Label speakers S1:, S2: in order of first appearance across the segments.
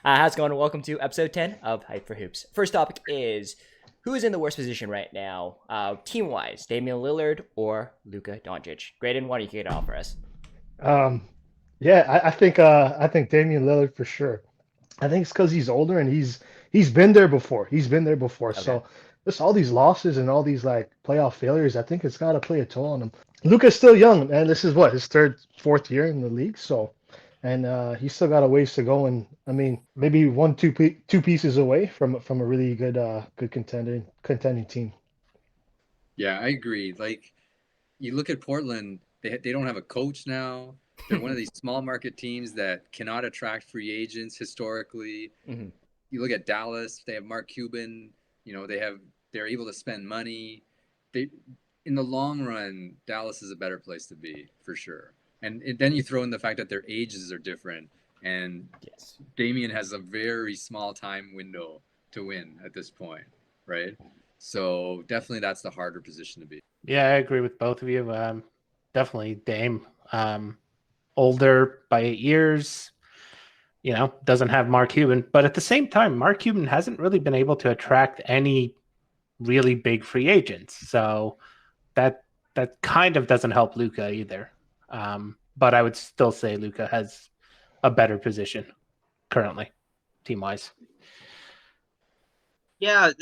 S1: How's it going? Welcome to episode 10 of Hype for Hoops. First topic is who is in the worst position right now, team wise, Damian Lillard or Luka Doncic? Graydon, why don't you kick it off for us?
S2: Um, yeah, I think Damian Lillard for sure. I think it's because he's older and he's been there before. He's been there before.
S1: Okay.
S2: So just all these losses and all these like playoff failures, I think it's got to play a toll on him. Luka's still young, and this is what his third, fourth year in the league. So, and he's still got a ways to go. And I mean, maybe two pieces away from a really good contending team.
S3: Yeah, I agree. Like you look at Portland, they don't have a coach now. They're one of these small market teams that cannot attract free agents historically.
S1: hmm
S3: You look at Dallas, they have Mark Cuban, they're able to spend money. They In the long run, Dallas is a better place to be for sure. And then you throw in the fact that their ages are different and
S1: Yes.
S3: Damian has a very small time window to win at this point, right? So definitely that's the harder position to be.
S4: Yeah, I agree with both of you. Definitely Dame. Older by 8 years, doesn't have Mark Cuban. But at the same time, Mark Cuban hasn't really been able to attract any really big free agents. So that kind of doesn't help Luka either. But I would still say Luka has a better position currently, team wise.
S5: Yeah,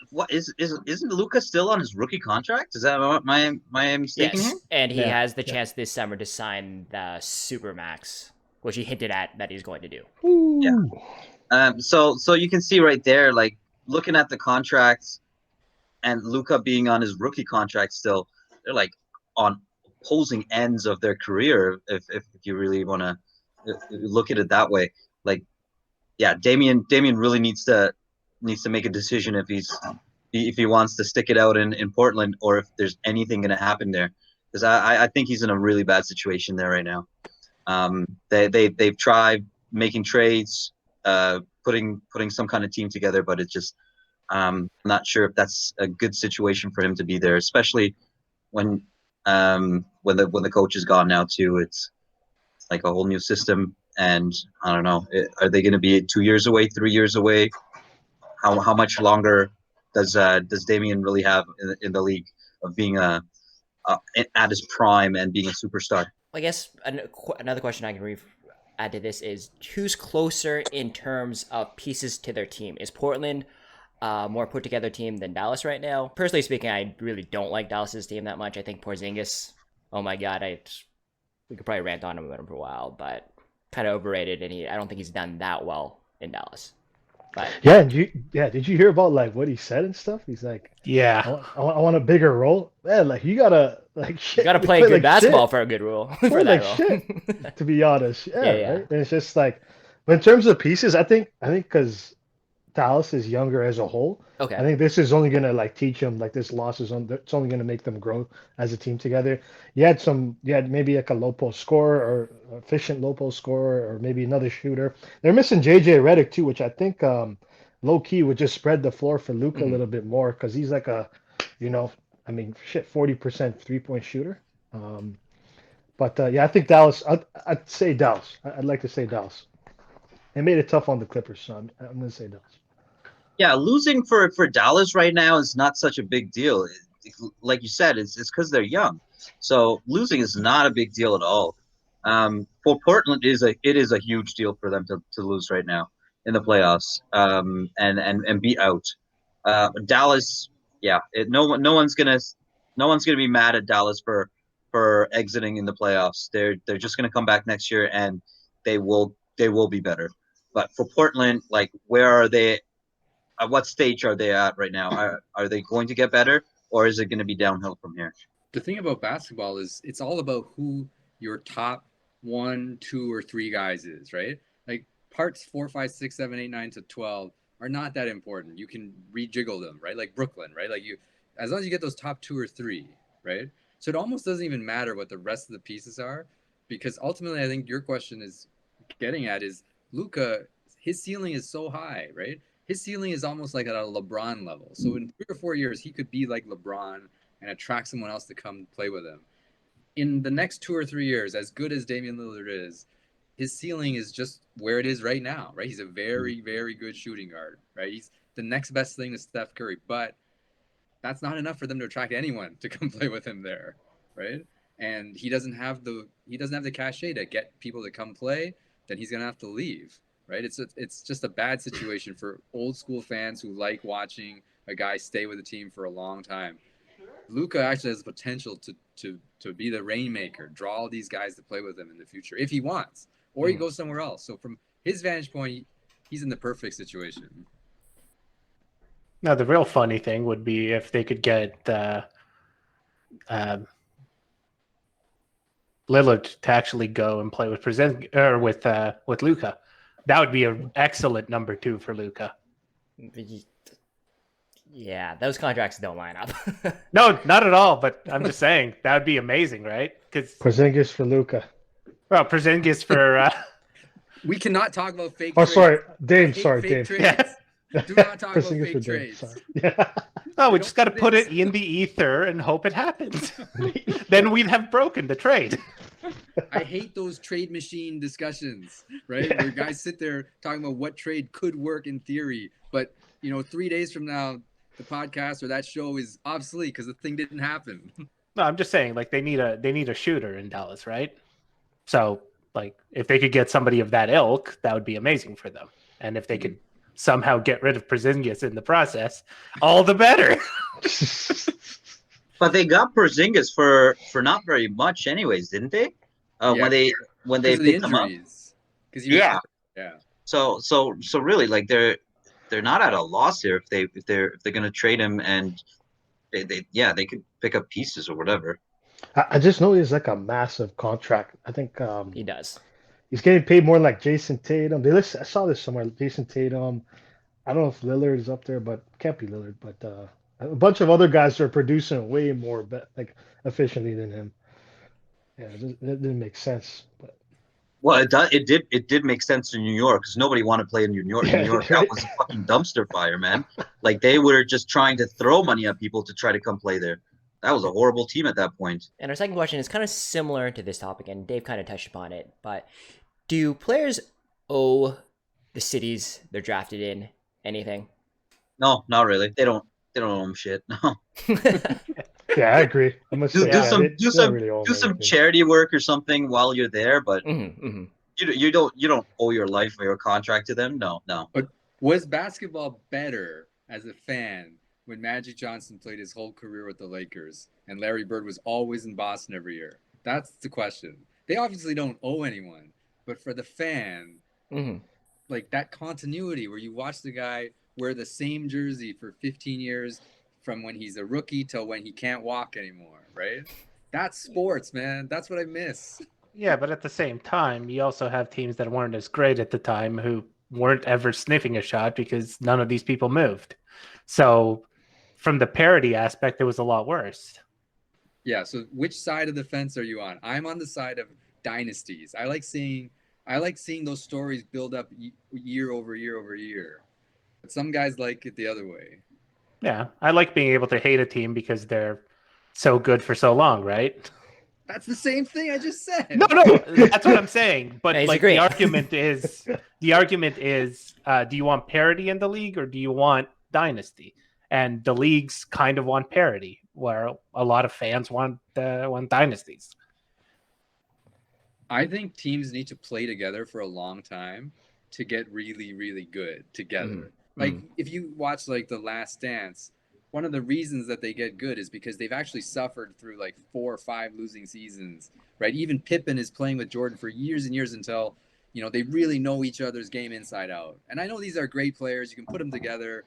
S5: what isn't Luca still on his rookie contract? Is that am I mistaken
S1: Yes.
S5: here?
S1: And he
S2: Yeah,
S1: has the
S2: yeah.
S1: chance this summer to sign the Supermax, which he hinted at that he's going to do.
S5: Yeah.
S2: Ooh.
S5: So you can see right there, like looking at the contracts and Luca being on his rookie contract still, they're like on opposing ends of their career. If you really want to look at it that way, like yeah, Damian really needs to make a decision if he wants to stick it out in Portland or if there's anything going to happen there. Because I think he's in a really bad situation there right now. They've tried making trades, putting some kind of team together, but it's just I'm not sure if that's a good situation for him to be there, especially when when the coach is gone now too. It's like a whole new system, and I don't know. Are they going to be 2 years away, 3 years away? How much longer does Damian really have in the league of being at his prime and being a superstar?
S1: I guess another question I can add to this is who's closer in terms of pieces to their team? Is Portland more put together team than Dallas right now? Personally speaking, I really don't like Dallas's team that much. I think Porzingis, oh my god, we could probably rant on him about him for a while, but kind of overrated, and I don't think he's done that well in Dallas. But
S2: Did you hear about like what he said and stuff? He's like,
S4: Yeah.
S2: I want a bigger role. Man, like you gotta like
S1: you got
S2: shit.
S1: to
S2: You
S1: play
S2: play
S1: good
S2: like
S1: basketball
S2: shit.
S1: for a good rule
S2: Play
S1: for that
S2: like
S1: role.
S2: shit. To be honest,
S1: Yeah,
S2: yeah,
S1: yeah.
S2: right. And it's just like, but in terms of pieces, I think because Dallas is younger as a whole. I
S1: Okay.
S2: think this is only gonna like teach them like this loss is on. It's only gonna make them grow as a team together. You had maybe like a low post scorer or efficient low post scorer or maybe another shooter. They're missing JJ Redick too, which I think low key would just spread the floor for Luka a
S1: hmm
S2: little bit more because he's like you know, I mean, shit, 40% 3-point shooter. Um, but yeah, I think Dallas. I'd say Dallas. I'd like to say Dallas. They made it tough on the Clippers, so I'm gonna say Dallas.
S5: Yeah, losing for Dallas right now is not such a big deal. Like you said, it's because they're young, so losing is not a big deal at all. For Portland, it is a huge deal for them to lose right now in the playoffs, and be out. Dallas, yeah, no one's gonna be mad at Dallas for exiting in the playoffs. They're just gonna come back next year and they will be better. But for Portland, like where are they? At what stage are they at right now? Are they going to get better, or is it going to be downhill from here?
S3: The thing about basketball is it's all about who your top one, two, or three guys is, right? Like parts 4, 5, 6, 7, 8, 9 to 12 are not that important. You can rejiggle them, right? Like Brooklyn, right? Like as long as you get those top two or three, right? So it almost doesn't even matter what the rest of the pieces are, because ultimately, I think your question is getting at is Luka. His ceiling is so high, right? His ceiling is almost like at a LeBron level. So in 3 or 4 years, he could be like LeBron and attract someone else to come play with him. In the next 2 or 3 years, as good as Damian Lillard is, his ceiling is just where it is right now, right? He's a very, very good shooting guard, right? He's the next best thing to Steph Curry, but that's not enough for them to attract anyone to come play with him there, right? And he doesn't have the cachet to get people to come play. Then he's gonna have to leave, right? It's just a bad situation for old school fans who like watching a guy stay with a team for a long time. Luka actually has the potential to be the rainmaker, draw all these guys to play with him in the future if he wants, or he goes somewhere else. So from his vantage point, he's in the perfect situation.
S4: Now, the real funny thing would be if they could get Lillard to actually go and play with with Luka. That would be an excellent number 2 for Luka.
S1: Yeah, those contracts don't line up.
S4: No, not at all. But I'm just saying that would be amazing, right? Because
S2: Porzingis for Luka.
S4: well, Porzingis for.
S3: We cannot talk about fake.
S2: Oh,
S3: trades.
S2: sorry, Dame.
S3: I hate
S2: Sorry,
S3: fake
S2: Dame.
S3: trades.
S4: Yeah.
S3: Do not talk about
S2: Porzingis
S3: fake
S2: for Dame.
S3: trades.
S2: Sorry. Yeah.
S4: Oh, we just got to put it in the ether and hope it happens. Then we'd have broken the trade.
S3: I hate those trade machine discussions, right? Where guys sit there talking about what trade could work in theory, but 3 days from now, the podcast or that show is obsolete because the thing didn't happen.
S4: No, I'm just saying, like they need a shooter in Dallas, right? So, like, if they could get somebody of that ilk, that would be amazing for them. And if they could somehow get rid of Porzingis in the process, all the better.
S5: But they got Porzingis for not very much, anyways, didn't they? When they picked him up.
S3: Yeah.
S5: So really, like they're not at a loss here if they're gonna trade him, and they could pick up pieces or whatever.
S2: I just know he's like a massive contract. I think
S1: He does.
S2: he's getting paid more than like Jason Tatum. I saw this somewhere. Jason Tatum. I don't know if Lillard is up there, but can't be Lillard. But a bunch of other guys are producing way more efficiently than him. Yeah, it didn't make sense. But
S5: Well, it did make sense in New York because nobody wanted to play in New York.
S2: Yeah,
S5: New York,
S2: right.
S5: that was a fucking dumpster fire, man. Like they were just trying to throw money at people to try to come play there. That was a horrible team at that point.
S1: And our second question is kind of similar to this topic, and Dave kind of touched upon it. But do players owe the cities they're drafted in anything?
S5: No, not really. They don't owe them shit. No.
S2: yeah, I agree. I must say,
S5: Do some charity work or something while you're there, but you don't owe your life or your contract to them. No.
S3: But was basketball better as a fan when Magic Johnson played his whole career with the Lakers and Larry Bird was always in Boston every year? That's the question. They obviously don't owe anyone, but for the fan, like that continuity where you watch the guy wear the same jersey for 15 years from when he's a rookie till when he can't walk anymore, right? That's sports, man. That's what I miss.
S4: Yeah, but at the same time, you also have teams that weren't as great at the time who weren't ever sniffing a shot because none of these people moved. So from the parity aspect, it was a lot worse.
S3: Yeah, so which side of the fence are you on? I'm on the side of dynasties. I like seeing those stories build up year over year over year. But some guys like it the other way.
S4: Yeah, I like being able to hate a team because they're so good for so long, right?
S3: That's the same thing I just said.
S4: No, that's what I'm saying. But like the argument is, do you want parity in the league or do you want dynasty? And the leagues kind of want parity, where a lot of fans want dynasties.
S3: I think teams need to play together for a long time to get really, really good together. Like if you watch like The Last Dance, one of the reasons that they get good is because they've actually suffered through like 4 or 5 losing seasons, right? Even Pippen is playing with Jordan for years and years until, they really know each other's game inside out. And I know these are great players. You can put them together,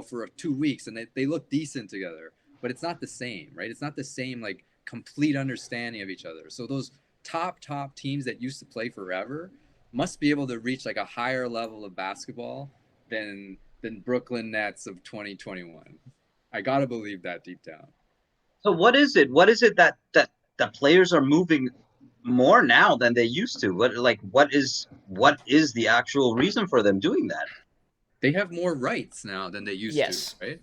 S3: for 2 weeks and they look decent together, but it's not the same, right? It's not the same like complete understanding of each other. So those top teams that used to play forever must be able to reach like a higher level of basketball than Brooklyn Nets of 2021. I gotta believe that deep down.
S5: So what is it? What is it that players are moving more now than they used to? What is the actual reason for them doing that?
S3: They have more rights now than they used to, right?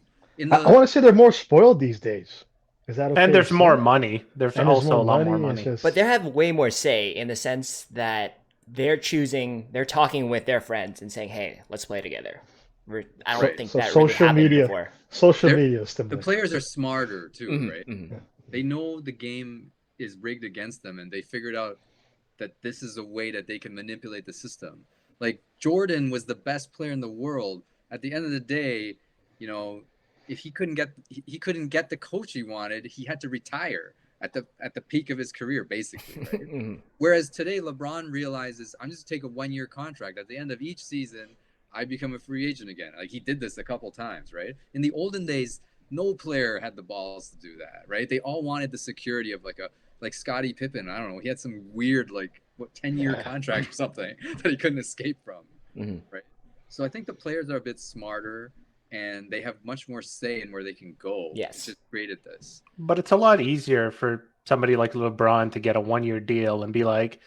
S2: I want to say they're more spoiled these days. Is that okay?
S4: And there's more money. There's also a lot more money.
S1: But they have way more say in the sense that they're talking with their friends and saying, "Hey, let's play together." I don't
S3: Right.
S1: think
S2: So
S1: that really
S2: social
S1: happened
S2: media.
S1: before.
S2: Social
S3: They're-
S2: media
S3: The
S2: stimuli.
S3: players are smarter too,
S1: Mhm,
S3: right?
S1: mhm.
S3: They know the game is rigged against them, and they figured out that this is a way that they can manipulate the system. Like Jordan was the best player in the world. At the end of the day, you know, if he couldn't get the coach he wanted, he had to retire at the peak of his career, basically, right?
S1: Mhm.
S3: Whereas today, LeBron realizes I'm just take a 1-year contract. At the end of each season, I become a free agent again. Like he did this a couple times, right? In the olden days, no player had the balls to do that, right? They all wanted the security of like Scottie Pippen. I don't know. He had some weird 10-year
S2: Yeah.
S3: contract or something that he couldn't escape from,
S1: Mhm.
S3: right? So I think the players are a bit smarter and they have much more say in where they can go.
S1: Yes.
S3: It's just created this.
S4: But it's a lot easier for somebody like LeBron to get a 1-year deal and be like,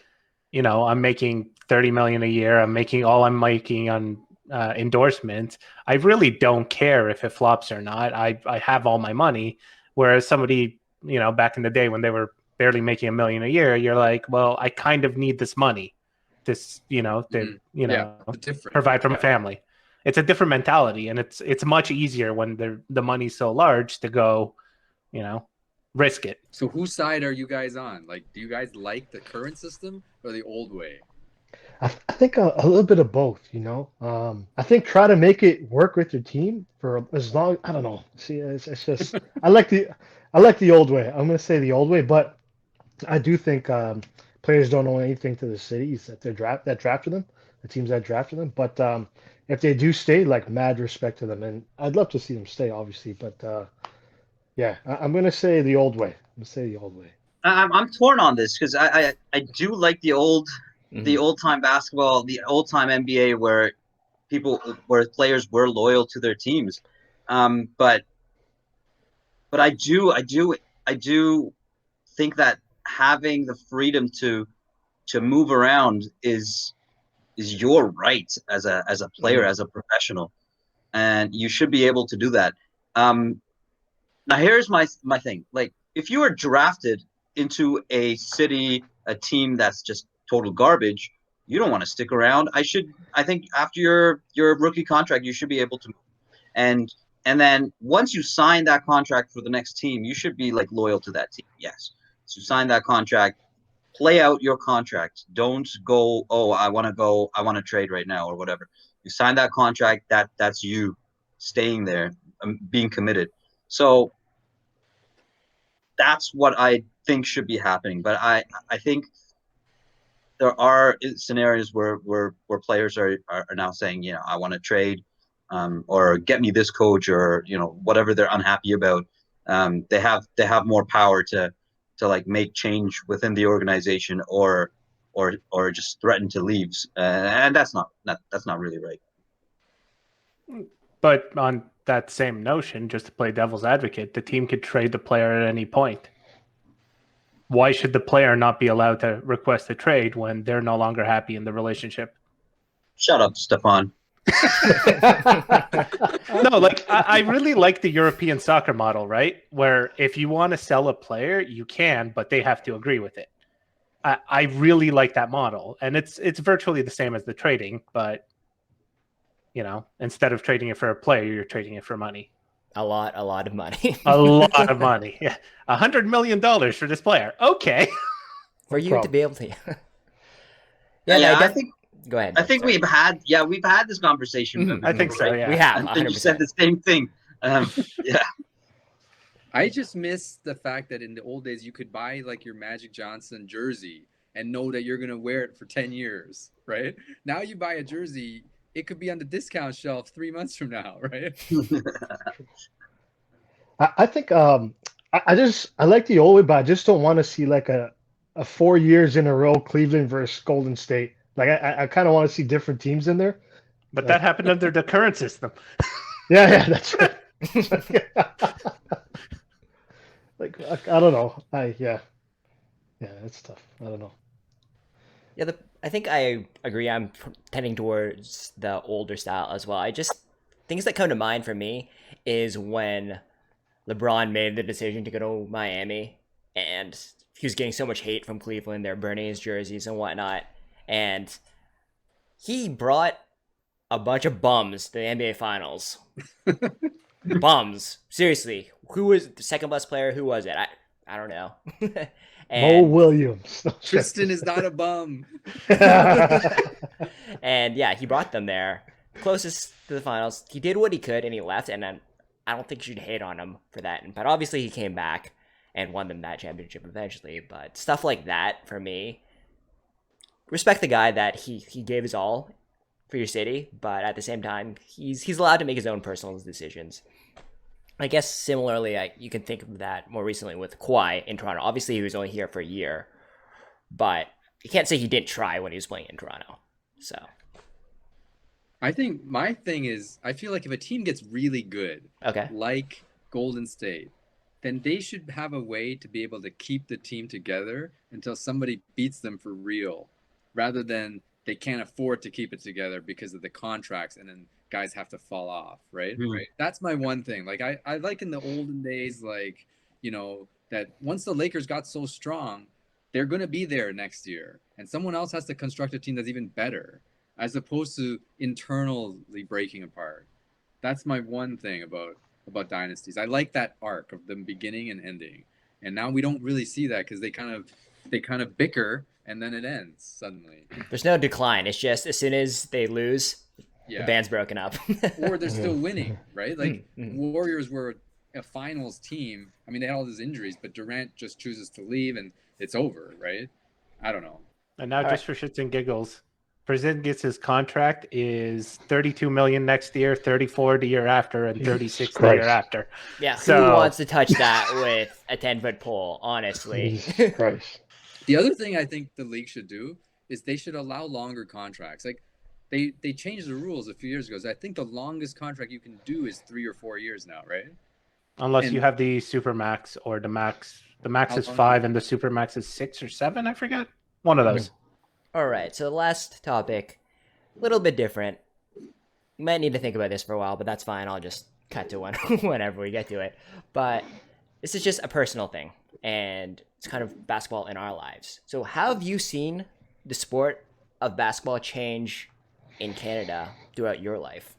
S4: I'm making 30 million a year. I'm making on endorsements. I really don't care if it flops or not. I have all my money. Whereas somebody, back in the day when they were barely making $1 million a year, you're like, well, I kind of need this money, to
S3: Yeah, it's different.
S4: provide for my family. It's a different mentality, and it's much easier when the money's so large to go, risk it.
S3: So whose side are you guys on? Like, do you guys like the current system or the old way?
S2: I think a little bit of both, you know. I think try to make it work with your team for as long. I don't know. See, it's just I like the old way. I'm gonna say the old way, but I do think players don't owe anything to the cities that drafted them, the teams that drafted them. But if they do stay, like mad respect to them, and I'd love to see them stay, obviously. But yeah, I'm gonna say the old way. I'm gonna say the old way.
S5: I'm torn on this because I do like the old time basketball, the old time NBA where players were loyal to their teams, but I do think that having the freedom to move around is your right as a player, as a professional, and you should be able to do that. Now here's my thing. Like if you are drafted into a team that's just total garbage, you don't want to stick around. I think after your rookie contract, you should be able to move. And then once you sign that contract for the next team, you should be like loyal to that team. Yes. So sign that contract, play out your contract. Don't go, oh, I want to trade right now or whatever. You sign that contract, that's you staying there, being committed. So that's what I think should be happening. But I think there are scenarios where players are now saying, I want to trade, or get me this coach, or whatever they're unhappy about. They have more power to like make change within the organization, or just threaten to leave, and that's not really right.
S4: But on that same notion, just to play devil's advocate, the team could trade the player at any point. Why should the player not be allowed to request a trade when they're no longer happy in the relationship?
S5: Shut up, Stefan.
S4: No, like I really like the European soccer model, right? Where if you want to sell a player, you can, but they have to agree with it. I really like that model, and it's virtually the same as the trading, but instead of trading it for a player, you're trading it for money.
S1: A lot of money.
S4: A lot of money. Yeah, $100 million for this player. Okay.
S1: For you to be able to.
S5: I think.
S1: Go ahead.
S5: I think we've had this conversation.
S4: I think so. Yeah,
S1: we have.
S5: And you said the same thing. Yeah.
S3: I just miss the fact that in the old days you could buy like your Magic Johnson jersey and know that you're gonna wear it for 10 years, right? Now you buy a jersey, it could be on the discount shelf 3 months from now, right?
S2: I think I like the old way, but I just don't want to see like a 4 years in a row Cleveland versus Golden State. Like I kind of want to see different teams in there.
S4: But that happened under the current system.
S2: Yeah, that's right. Like I don't know. Yeah, it's tough. I don't know.
S1: Yeah, I think I agree. I'm tending towards the older style as well. Things that come to mind for me is when LeBron made the decision to go to Miami, and he was getting so much hate from Cleveland. They're burning his jerseys and whatnot. and he brought a bunch of bums to the NBA Finals. Bums, seriously. Who was the second best player? Who was it? I don't know.
S2: Mo Williams.
S3: Tristan is not a bum.
S1: And yeah, he brought them there, closest to the finals. He did what he could, and he left. And then I don't think you should hate on him for that. But obviously, he came back and won them that championship eventually. But stuff like that, for me, respect the guy that he gave his all for your city, but at the same time, he's allowed to make his own personal decisions. I guess similarly, you can think of that more recently with Kawhi in Toronto. Obviously, he was only here for a year, but you can't say he didn't try when he was playing in Toronto. So,
S3: I think my thing is, I feel like if a team gets really good,
S1: okay,
S3: like Golden State, then they should have a way to be able to keep the team together until somebody beats them for real, rather than they can't afford to keep it together because of the contracts and then guys have to fall off, right? Right. That's my one thing. Like I like in the olden days, like, you know, that once the Lakers got so strong, they're going to be there next year. And someone else has to construct a team that's even better, as opposed to internally breaking apart. That's my one thing about dynasties. I like that arc of them beginning and ending. And now we don't really see that because they kind of bicker and then it ends suddenly.
S1: There's no decline. It's just as soon as they lose, the band's broken up.
S3: Or they're still winning, right? Like Warriors were a finals team. I mean, they had all these injuries, but Durant just chooses to leave and it's over, right? I don't know.
S4: And now, just for shits and giggles, Porzingis' contract is $32 million next year, $34 the year after, and $36 the year after.
S1: Yeah, so, who wants to touch that with a 10-foot pole? Honestly,
S2: Christ.
S3: The other thing I think the league should do is they should allow longer contracts. Like they changed the rules a few years ago. So I think the longest contract you can do is 3 or 4 years now, right?
S4: Unless you have the Supermax or the Max. The Max is 5 and the Supermax is 6 or 7, I forget. One of those.
S1: All right, so the last topic, a little bit different. You might need to think about this for a while, but that's fine. I'll just cut to one whenever we get to it. But this is just a personal thing, and it's kind of basketball in our lives. So how have you seen the sport of basketball change in Canada throughout your life?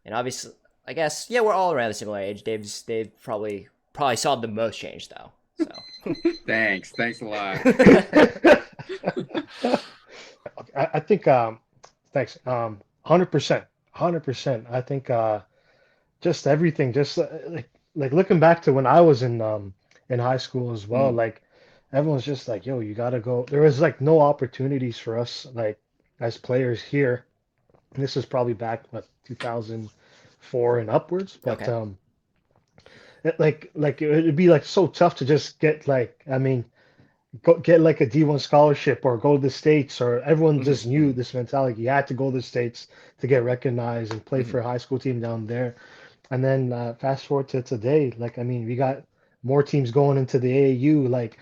S1: And obviously, I guess, yeah, we're all around the similar age. Dave probably saw the most change, though. So
S3: thanks a lot.
S2: I think thanks 100%. I think just everything, just like looking back to when I was in high school as well, like everyone's just like, yo, you gotta go. There was like no opportunities for us like as players here. And this is probably back 2004 and upwards, but it'd be like so tough to just get like, I mean, get like a D1 scholarship or go to the States, or everyone just knew this mentality. You had to go to the States to get recognized and play for a high school team down there. And then fast forward to today, like, I mean, we got more teams going into the AAU, like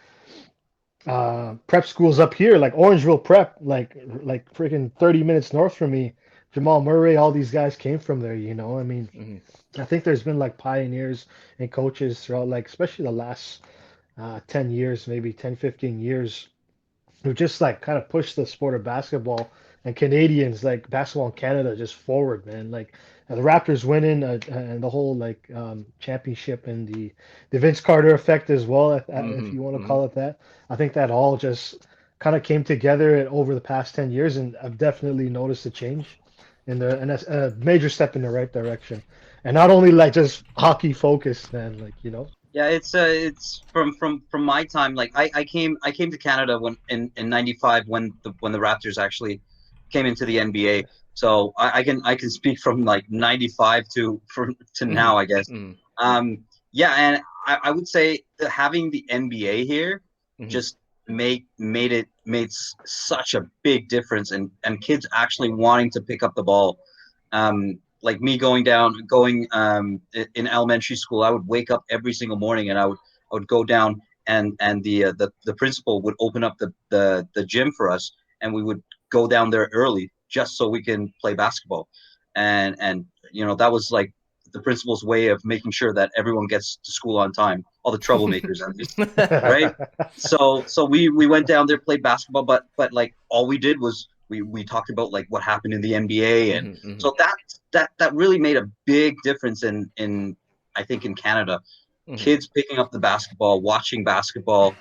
S2: prep schools up here, like Orangeville Prep, like freaking 30 minutes north from me. Jamal Murray, all these guys came from there, you know. I mean, I think there's been like pioneers and coaches throughout, like, especially the last 10 years, maybe 10, 15 years, who just like kind of pushed the sport of basketball and Canadians, like basketball in Canada, just forward, man. Like the Raptors winning and the whole like championship and the Vince Carter effect as well, if you want to call it that. I think that all just kind of came together over the past 10 years, and I've definitely noticed a change and that's a major step in the right direction. And not only like just hockey focused, man, like, you know.
S5: Yeah, it's from my time. Like I came to Canada when in '95 when the Raptors actually came into the NBA. So I can speak from like '95 to now, I guess. Yeah, and I would say that having the NBA here just made such a big difference, and kids actually wanting to pick up the ball. Like me going in elementary school, I would wake up every single morning and I would go down and the principal would open up the gym for us, and we would go down there early just so we can play basketball. And you know, that was like the principal's way of making sure that everyone gets to school on time, all the troublemakers at least, right? So we went down there, played basketball, but like all we did was we talked about like what happened in the NBA, and so that really made a big difference in I think in Canada. Kids picking up the basketball, watching basketball,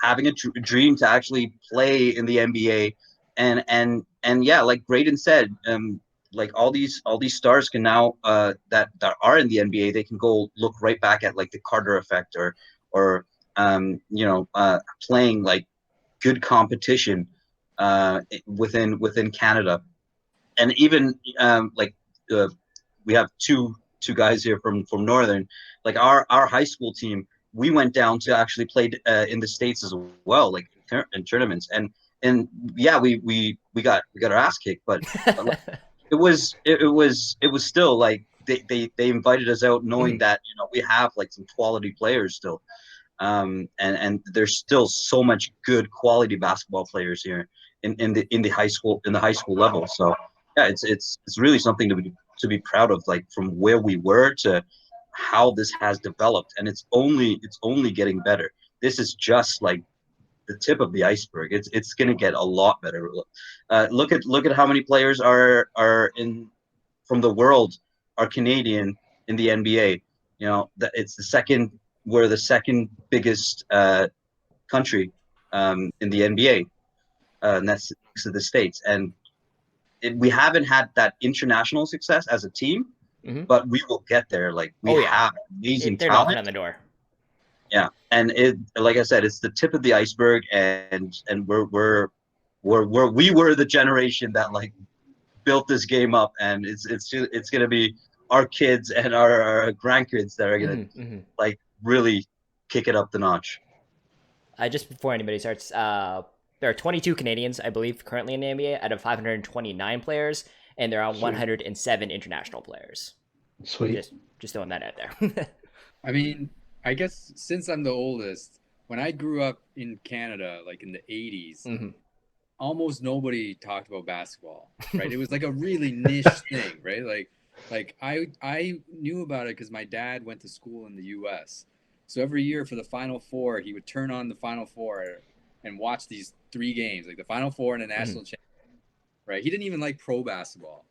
S5: having a dream to actually play in the NBA, and yeah, like Graydon said, like all these stars can now that are in the NBA, they can go look right back at like the Carter effect or playing like good competition within Canada, and even we have two guys here from Northern, like our high school team. We went down to actually play in the States as well, like in tournaments, and yeah, we got our ass kicked, but like, it was still like they invited us out knowing that we have like some quality players still, and there's still so much good quality basketball players here in the high school level. So yeah, it's really something to be proud of, like from where we were to how this has developed, and it's only getting better. This is just like the tip of the iceberg. It's going to get a lot better. Look at how many players are in from the world are Canadian in the NBA. We're the second biggest country in the NBA, and that's next to the States. And we haven't had that international success as a team, but we will get there. Like we have amazing
S1: they're
S5: talent.
S1: knocking on the door.
S5: Yeah, and like I said, it's the tip of the iceberg, and we were the generation that like built this game up, and it's gonna be our kids and our grandkids that are gonna like really kick it up the notch.
S1: Just before anybody starts, there are 22 Canadians, I believe, currently in the NBA out of 529 players, and there are 107 international players.
S2: Sweet.
S1: Just throwing that out there.
S3: I mean, I guess since I'm the oldest, when I grew up in Canada, like in the 80s, almost nobody talked about basketball, right? It was like a really niche thing, right? Like I knew about it because my dad went to school in the U.S. So every year for the Final Four, he would turn on the Final Four and watch these 3 games, like the Final Four and the national championship, right? He didn't even like pro basketball.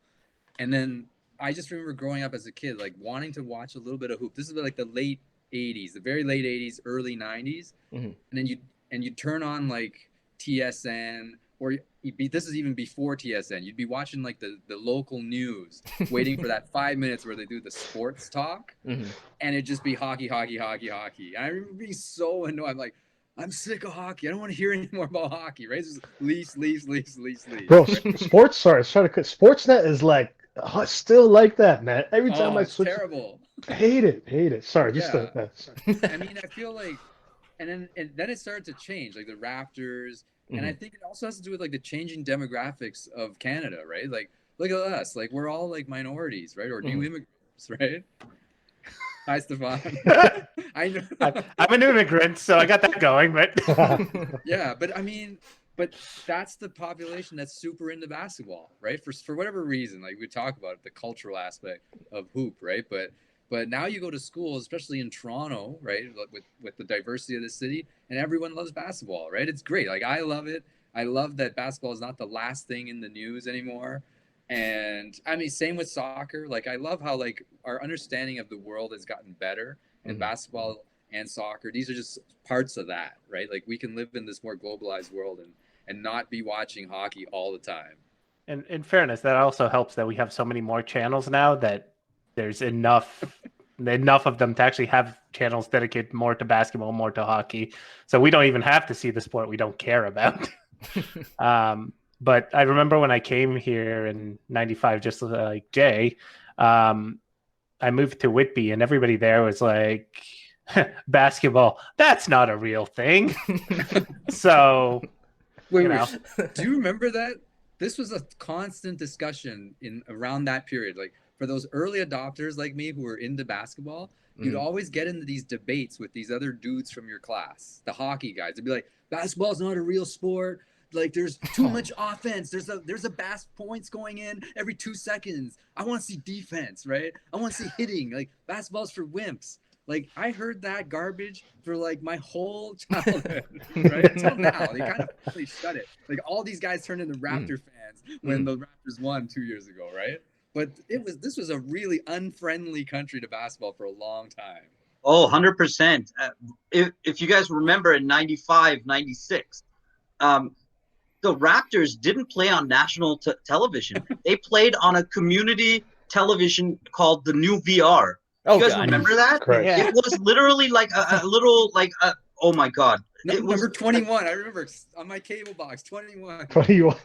S3: And then I just remember growing up as a kid, like wanting to watch a little bit of hoop. This is like the late 80s, the very late 80s, early 90s. And then you turn on like TSN, or this is even before TSN. You'd be watching like the local news, waiting for that 5 minutes where they do the sports talk, and it'd just be hockey. And I remember being so annoyed. I'm like, I'm sick of hockey. I don't want to hear any more about hockey, right? It's just lease.
S2: Bro,
S3: right?
S2: Sportsnet is like still like that, man. Every time I switch,
S3: terrible.
S2: Hate it. Sorry,
S3: Yeah.
S2: sorry.
S3: I mean, I feel like, and then it started to change, like the Raptors, and I think it also has to do with like the changing demographics of Canada, right? Like, look at us, like we're all like minorities, right, or new immigrants, right? Hi, Stefan. I know.
S4: I'm an immigrant, so I got that going, but
S3: Yeah, but I mean, but that's the population that's super into basketball, right? For whatever reason, like we talk about the cultural aspect of hoop, right? But now you go to schools, especially in Toronto, right, with the diversity of the city, and everyone loves basketball, right? It's great. Like I love it. I love that basketball is not the last thing in the news anymore. And I mean, same with soccer. Like I love how like our understanding of the world has gotten better in basketball and soccer. These are just parts of that, right? Like we can live in this more globalized world and not be watching hockey all the time.
S4: And in fairness, that also helps that we have so many more channels now that there's enough of them to actually have channels dedicated more to basketball, more to hockey. So we don't even have to see the sport we don't care about. But I remember when I came here in '95, just like Jay, I moved to Whitby, and everybody there was like, basketball, that's not a real thing. So,
S3: wait, do you remember that? This was a constant discussion around that period. Like for those early adopters like me who were into basketball, you'd always get into these debates with these other dudes from your class, the hockey guys. They'd be like, basketball's not a real sport. Like there's too much offense. There's a points going in every 2 seconds. I want to see defense, right? I want to see hitting. Like basketball's for wimps. Like I heard that garbage for like my whole childhood, right? Until now, they kind of finally shut it. Like all these guys turned into Raptor fans when the Raptors won 2 years ago, right? But this was a really unfriendly country to basketball for a long time.
S5: Oh, 100%. If you guys remember in 95, 96, the Raptors didn't play on national television. They played on a community television called the New VR.
S1: Oh,
S5: you guys
S1: God.
S5: remember that?
S2: Correct.
S4: Yeah.
S5: It was literally like a little like oh my God. It was
S3: Number 21. I remember on my cable box, 21.
S2: 21.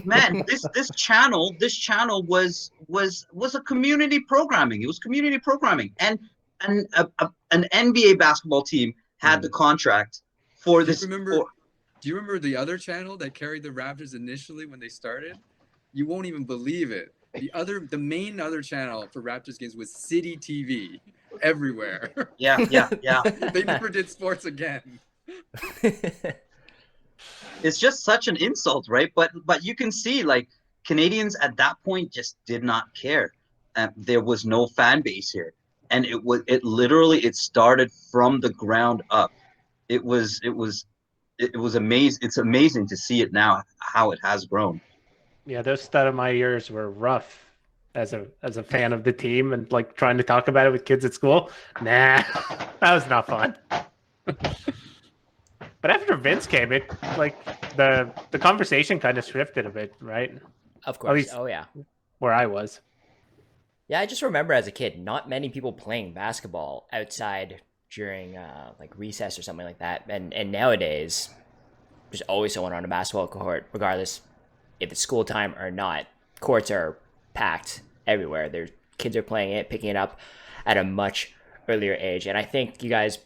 S5: man, this channel was a community programming. It was community programming, and an NBA basketball team had the contract for
S3: Do
S5: this.
S3: you remember the other channel that carried the Raptors initially when they started? You won't even believe it. The main other channel for Raptors games was City TV everywhere.
S5: Yeah.
S3: They never did sports again.
S5: It's just such an insult, right? But you can see like Canadians at that point just did not care. There was no fan base here, and it literally started from the ground up. It was amazing. It's amazing to see it now how it has grown.
S4: Yeah, those start of my years were rough as a fan of the team and like trying to talk about it with kids at school. Nah, that was not fun. But after Vince came, it like the conversation kind of shifted a bit, right?
S1: Of
S4: At
S1: course.
S4: least-
S1: Oh, yeah.
S4: Where I was.
S1: Yeah, I just remember as a kid, not many people playing basketball outside during like recess or something like that. And nowadays, there's always someone on a basketball court, regardless if it's school time or not. Courts are packed everywhere. There's kids are playing it, picking it up at a much earlier age. And I think you guys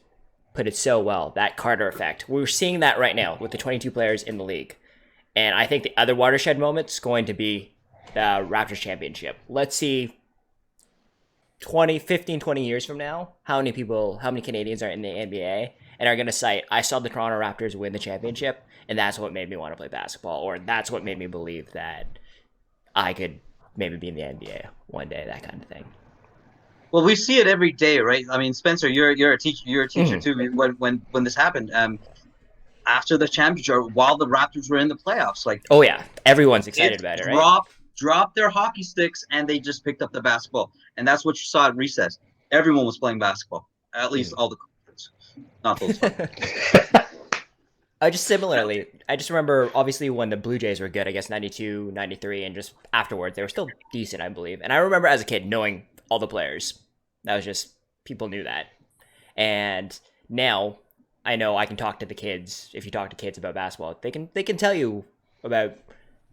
S1: put it so well, that Carter effect. We're seeing that right now with the 22 players in the league. And I think the other watershed moment's going to be the Raptors championship. Let's see 15, 20 years from now, how many Canadians are in the NBA and are going to cite, I saw the Toronto Raptors win the championship, and that's what made me want to play basketball, or that's what made me believe that I could maybe be in the NBA one day, that kind of thing.
S5: Well, we see it every day, right? I mean, Spencer, you're a teacher too. When this happened, after the championship, while the Raptors were in the playoffs, like
S1: Oh yeah, everyone's excited about it, right?
S5: Dropped their hockey sticks and they just picked up the basketball, and that's what you saw at recess. Everyone was playing basketball, at least all the kids, not those.
S1: I just remember obviously when the Blue Jays were good, I guess 92, 93, and just afterwards they were still decent, I believe. And I remember as a kid knowing all the players. That was just, people knew that. And now I know I can talk to the kids. If you talk to kids about basketball, they can tell you about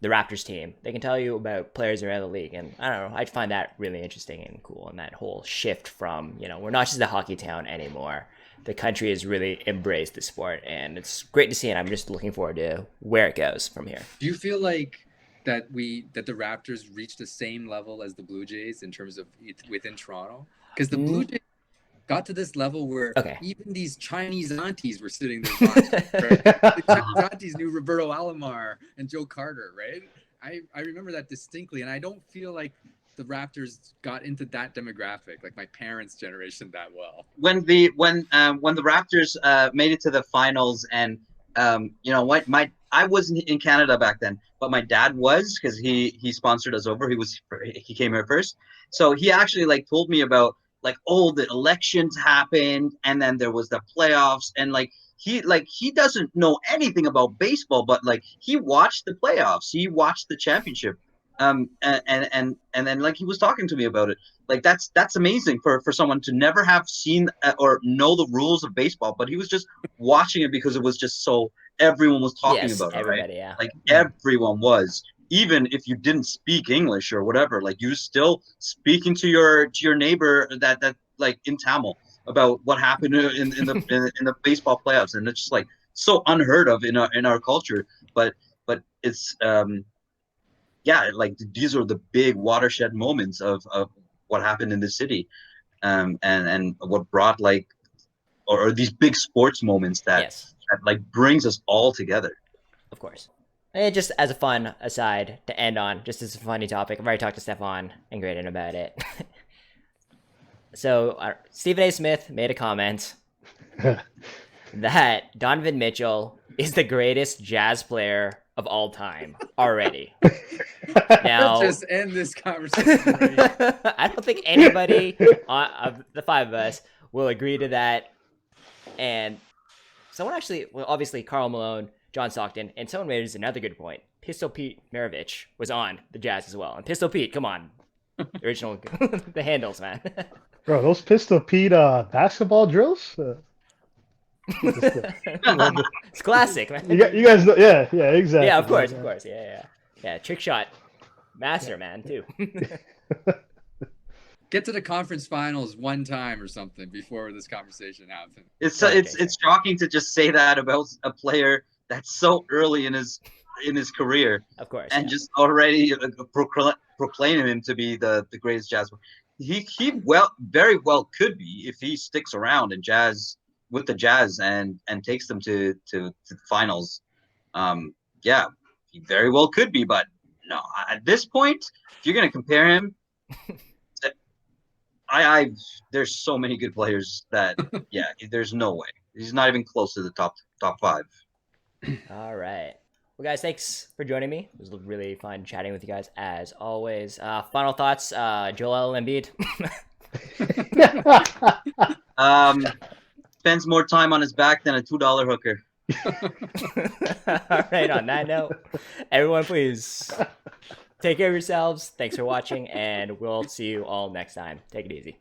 S1: the Raptors team. They can tell you about players around the league. And I don't know, I find that really interesting and cool. And that whole shift from, we're not just a hockey town anymore. The country has really embraced the sport, and it's great to see, and I'm just looking forward to where it goes from here.
S3: Do you feel like that the Raptors reached the same level as the Blue Jays in terms of within Toronto? Because the Blue Jays got to this level where even these Chinese aunties were sitting there watching. Right? The Chinese aunties knew Roberto Alomar and Joe Carter, right? I remember that distinctly, and I don't feel like the Raptors got into that demographic, like my parents' generation, that well.
S5: When the Raptors made it to the finals, and I wasn't in Canada back then, but my dad was, because he sponsored us over. He came here first, so he actually like told me about like, oh, the elections happened, and then there was the playoffs, and he doesn't know anything about baseball, but like he watched the playoffs, he watched the championship. And then like he was talking to me about it. Like that's amazing for someone to never have seen or know the rules of baseball, but he was just watching it because it was just so everyone was talking about it, right?
S1: Yeah.
S5: Like everyone was, even if you didn't speak English or whatever, like you still speaking to your neighbor that like in Tamil about what happened in the baseball playoffs, and it's just like so unheard of in our culture, but it's yeah, like these are the big watershed moments of what happened in the city, and what brought like, or these big sports moments that like brings us all together.
S1: Of course. And just as a fun aside to end on, just as a funny topic, I've already talked to Stefan and Graydon about it. So Stephen A. Smith made a comment that Donovan Mitchell is the greatest Jazz player of all time already. Now,
S3: Let's just end this conversation. Right?
S1: I don't think anybody of the five of us will agree to that. And someone actually, well, obviously Karl Malone, John Stockton, and someone made another good point. Pistol Pete Maravich was on the Jazz as well. And Pistol Pete, come on. The original, the handles, man.
S2: Bro, those Pistol Pete basketball drills.
S1: It's classic, man.
S2: You guys know, yeah, exactly.
S1: Yeah, of course, yeah. Trick shot, master, man, too.
S3: Get to the conference finals one time or something before this conversation happens.
S5: It's shocking to just say that about a player that's so early in his career,
S1: Of course,
S5: and just already proclaiming him to be the greatest Jazz player. He very well could be if he sticks around and with the Jazz and takes them to the finals. Yeah, he very well could be, but no, at this point, if you're gonna compare him, there's so many good players that there's no way. He's not even close to the top five.
S1: All right. Well, guys, thanks for joining me. It was really fun chatting with you guys as always. Final thoughts, Joel Embiid.
S5: Spends more time on his back than a $2 hooker.
S1: All right, on that note, everyone please take care of yourselves. Thanks for watching, and we'll see you all next time. Take it easy.